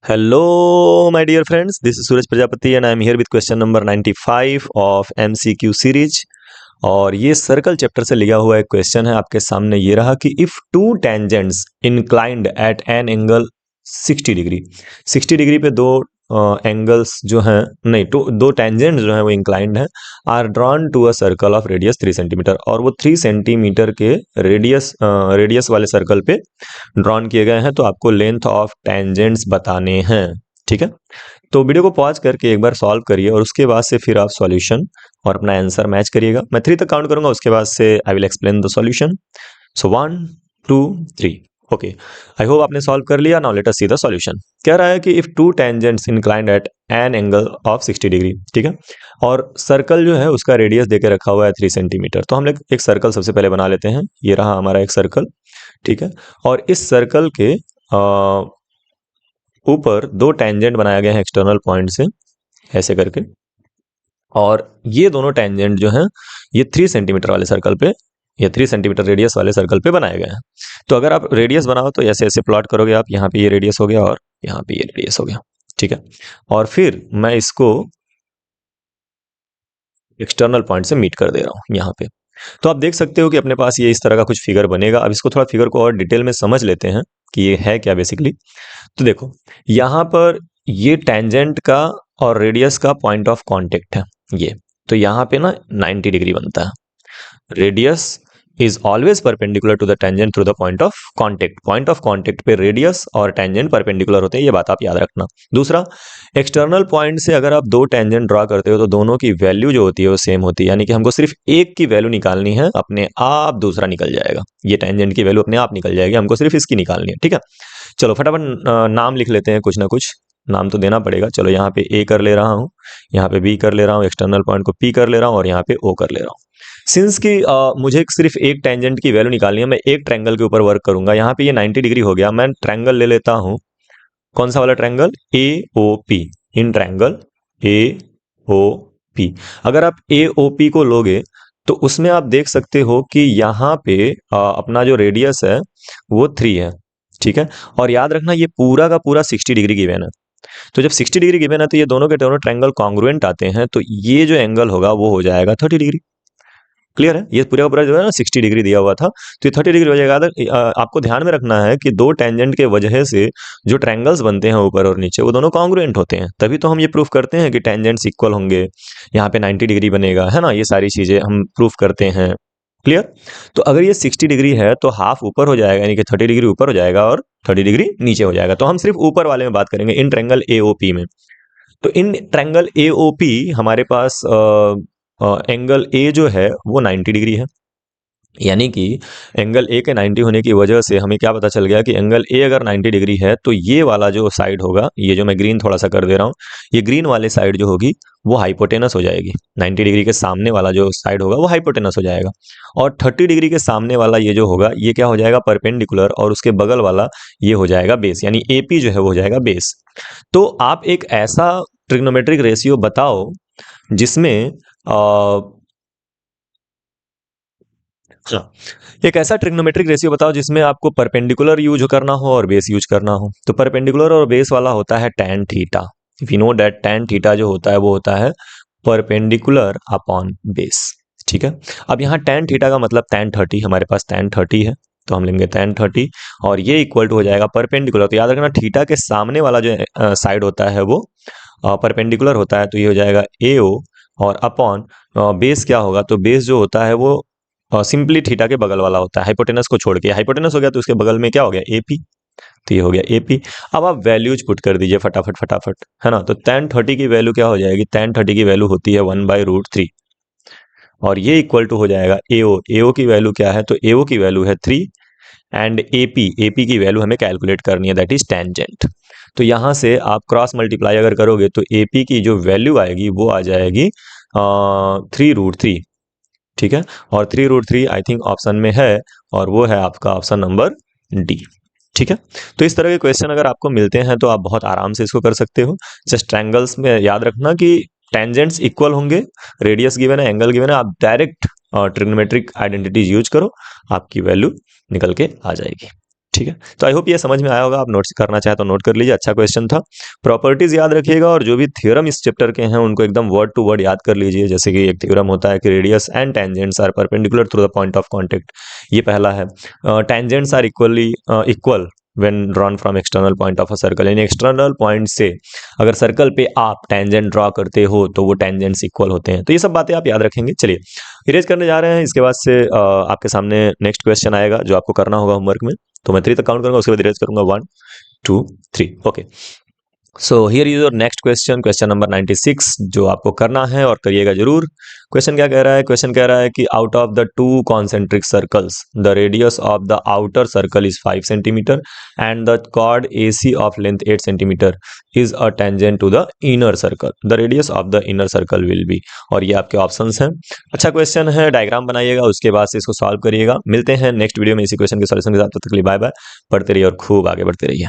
Hello, my dear friends. This is Suraj Prajapati and I am here with question number 95 of MCQ series. और ये circle chapter से लिया हुआ एक question है आपके सामने। ये रहा कि if two tangents inclined at an angle 60 degree, 60 degree पे दो एंगल्स जो हैं, नहीं तो दो टेंजेंट्स जो हैं वो इंक्लाइंड हैं, are drawn to a circle of radius 3 centimetre, और वो 3 सेंटीमीटर के रेडियस वाले सर्कल पे ड्रॉन किए गए हैं। तो आपको लेंथ ऑफ टेंजेंट्स बताने हैं। ठीक है, तो वीडियो को पॉज करके एक बार सॉल्व करिए और उसके बाद से फिर आप सॉल्यूशन और अपना आंसर मैच करिएगा। मैं 3 तक काउंट करूंगा, उसके बाद से I will explain the solution. So 1 2 3। Okay, I hope आपने सॉल्व कर लिया। Now let us see the solution. कह रहा है कि if two tangents inclined at an angle of 60 degree, ठीक है, और सर्कल जो है उसका रेडियस देके रखा हुआ है 3 सेंटीमीटर। तो हम लोग एक सर्कल सबसे पहले बना लेते हैं। ये रहा हमारा एक सर्कल, ठीक है, और इस सर्कल के ऊपर दो टेंजेंट बनाया गया है एक्सटर्नल पॉइंट से, ऐसे करके, और ये दोनों टेंजेंट जो हैं ये 3 सेंटीमीटर वाले सर्कल पे, ये 3 सेंटीमीटर रेडियस वाले सर्कल पे बनाए गए हैं। तो अगर आप रेडियस बनाओ तो ऐसे ऐसे प्लॉट करोगे आप, यहाँ पे ये रेडियस हो गया और यहाँ पे ये रेडियस हो गया, ठीक है, और फिर मैं इसको एक्सटर्नल पॉइंट से मीट कर दे रहा हूँ यहाँ पे। तो आप देख सकते हो कि अपने पास ये इस तरह का कुछ फिगर बनेगा। अब इसको थोड़ा फिगर को और डिटेल में समझ लेते हैं कि ये है क्या बेसिकली। तो देखो, यहाँ पर ये टेंजेंट का और रेडियस का पॉइंट ऑफ कांटेक्ट है ये। तो यहाँ पे ना 90 डिग्री बनता है। Radius is always perpendicular to the tangent through the point of contact. Point of contact पे रेडियस और टेंजेंट परपेंडिकुलर होते हैं, ये बात आप याद रखना। दूसरा, एक्सटर्नल पॉइंट से अगर आप दो टेंजेंट ड्रॉ करते हो तो दोनों की वैल्यू जो होती है वो सेम होती है, यानी कि हमको सिर्फ एक की वैल्यू निकालनी है, अपने आप दूसरा निकल जाएगा। ये टेंजेंट की वैल्यू अपने आप निकल जाएगी, हमको सिर्फ इसकी निकालनी है। ठीक है, चलो फटाफट नाम लिख लेते हैं, कुछ ना कुछ नाम तो देना पड़ेगा। चलो यहाँ पे ए कर ले रहा हूँ, यहाँ पे बी कर ले रहा हूँ, एक्सटर्नल पॉइंट को पी कर ले रहा हूँ और यहाँ पे ओ कर ले रहा हूँ। सिंस कि मुझे सिर्फ एक टेंजेंट की वैल्यू निकालनी है, मैं एक ट्रायंगल के ऊपर वर्क करूंगा। यहाँ पे ये 90 डिग्री हो गया, मैं ट्रायंगल ले लेता हूँ। कौन सा वाला triangle? A O P. In triangle A O P, अगर आप ए ओ पी को लोगे तो उसमें आप देख सकते हो कि यहाँ पे अपना जो रेडियस है वो 3 है, ठीक है, और याद रखना ये पूरा का पूरा 60 डिग्री गिवन है। तो जब 60 डिग्री गिवन है तो ये दोनों के दोनों ट्रायंगल कॉन्ग्रुएंट आते हैं, तो ये जो एंगल होगा वो हो जाएगा 30 डिग्री। क्लियर है? ये पूरा का पूरा जो है ना 60 डिग्री दिया हुआ था, तो ये 30 डिग्री हो जाएगा। आपको ध्यान में रखना है कि दो टेंजेंट के वजह से जो ट्रायंगल्स बनते हैं ऊपर और नीचे वो दोनों कॉन्ग्रुएंट होते हैं, तभी तो हम ये प्रूफ करते हैं कि टेंजेंट्स इक्वल होंगे। यहाँ पे 90 डिग्री बनेगा, है ना, ये सारी चीजें हम प्रूफ करते हैं। क्लियर? तो अगर ये 60 डिग्री है तो हाफ ऊपर हो जाएगा, यानी कि 30 डिग्री ऊपर हो जाएगा और 30 डिग्री नीचे हो जाएगा। तो हम सिर्फ ऊपर वाले में बात करेंगे, इन ट्रायंगल एओपी में। तो इन ट्रायंगल एओपी हमारे पास एंगल ए जो है वो 90 डिग्री है, यानी कि एंगल ए के 90 होने की वजह से हमें क्या पता चल गया कि एंगल ए अगर 90 डिग्री है तो ये वाला जो साइड होगा, ये जो मैं ग्रीन थोड़ा सा कर दे रहा हूँ, ये ग्रीन वाले साइड जो होगी वो हाइपोटेनस हो जाएगी। 90 डिग्री के सामने वाला जो साइड होगा वो हाइपोटेनस हो जाएगा, और 30 डिग्री के सामने वाला ये जो होगा ये क्या हो जाएगा? परपेंडिकुलर, और उसके बगल वाला ये हो जाएगा बेस, यानी एपी जो है वो हो जाएगा बेस। तो आप एक ऐसा ट्रिग्नोमेट्रिक रेशियो बताओ जिसमें हाँ, एक ऐसा ट्रिग्नोमेट्रिक रेशियो बताओ जिसमें आपको परपेंडिकुलर यूज करना हो और बेस यूज करना हो। तो परपेंडिकुलर और बेस वाला होता है tan theta. We know that tan theta जो होता है वो होता है परपेंडिकुलर अपॉन बेस। ठीक है, अब यहाँ tan थीटा का मतलब tan 30, हमारे पास tan 30 है तो हम लेंगे tan 30, और ये इक्वल टू हो जाएगा परपेंडिकुलर। तो याद रखना थीटा के सामने वाला जो साइड होता है वो परपेंडिकुलर होता है, तो ये हो जाएगा AO, और अपॉन बेस क्या होगा? तो बेस जो होता है वो सिंपली थीटा के बगल वाला होता है, हाइपोटेनस को छोड़ के। हाइपोटेनस हो गया तो उसके बगल में क्या हो गया? एपी। तो ये हो गया एपी। अब आप वैल्यूज पुट कर दीजिए फटाफट फटाफट, है ना। तो tan 30 की वैल्यू क्या हो जाएगी? tan 30 की वैल्यू होती है 1/√3, और ये इक्वल टू हो जाएगा AO। AO की वैल्यू क्या है? तो AO की वैल्यू है 3, एंड AP की वैल्यू हमें कैलकुलेट करनी है, दैट इज टेंजेंट। तो यहाँ से आप क्रॉस मल्टीप्लाई अगर करोगे तो AP की जो वैल्यू आएगी वो आ जाएगी 3√3, ठीक है, और 3√3 आई थिंक ऑप्शन में है, और वो है आपका ऑप्शन नंबर डी। ठीक है, तो इस तरह के क्वेश्चन अगर आपको मिलते हैं तो आप बहुत आराम से इसको कर सकते हो। जस्ट ट्रायंगल्स में याद रखना कि टेंजेंट्स इक्वल होंगे, रेडियस गिवन है, एंगल गिवन है, आप डायरेक्ट ट्रिग्नोमेट्रिक आइडेंटिटीज यूज करो, आपकी वैल्यू निकल के आ जाएगी। ठीक है, तो आई होप ये समझ में आया होगा। आप नोट्स करना चाहे तो नोट कर लीजिए, अच्छा क्वेश्चन था। प्रॉपर्टीज याद रखिएगा और जो भी थ्योरम इस चैप्टर के हैं उनको एकदम वर्ड टू वर्ड याद कर लीजिए। जैसे कि एक थ्योरम होता है कि radius and tangents are perpendicular through the point of contact, ये पहला है। Tangents are equal when drawn from external point of a circle, यानी एक्सटर्नल पॉइंट से अगर सर्कल पे आप टेंजेंट ड्रॉ करते हो तो वो टेंजेंट्स इक्वल होते हैं। तो ये सब बातें आप याद रखेंगे। चलिए इरेज करने जा रहे हैं। इसके बाद से आपके सामने नेक्स्ट क्वेश्चन आएगा जो आपको करना होगा होमवर्क में। तो मैं 3 तक काउंट करूंगा, उसके बाद इरेज करूंगा 1 2 3। Okay, so here is your next question, question number 96 जो आपको करना है और करिएगा जरूर। क्वेश्चन क्या कह रहा है? क्वेश्चन कह रहा है कि out of the 2 concentric circles the radius of the outer circle is 5 centimetre and the chord AC of length 8 centimetre is a tangent to the inner circle, the radius of the inner circle will be. और ये आपके options हैं। अच्छा question है, diagram बनाइएगा, उसके बाद से इसको सॉल्व करिएगा। मिलते हैं नेक्स्ट वीडियो में इसी क्वेश्चन के सॉल्यूशन के साथ। तब तक के लिए बाय बाय, पढ़ते रहिए और खूब आगे बढ़ते रहिए।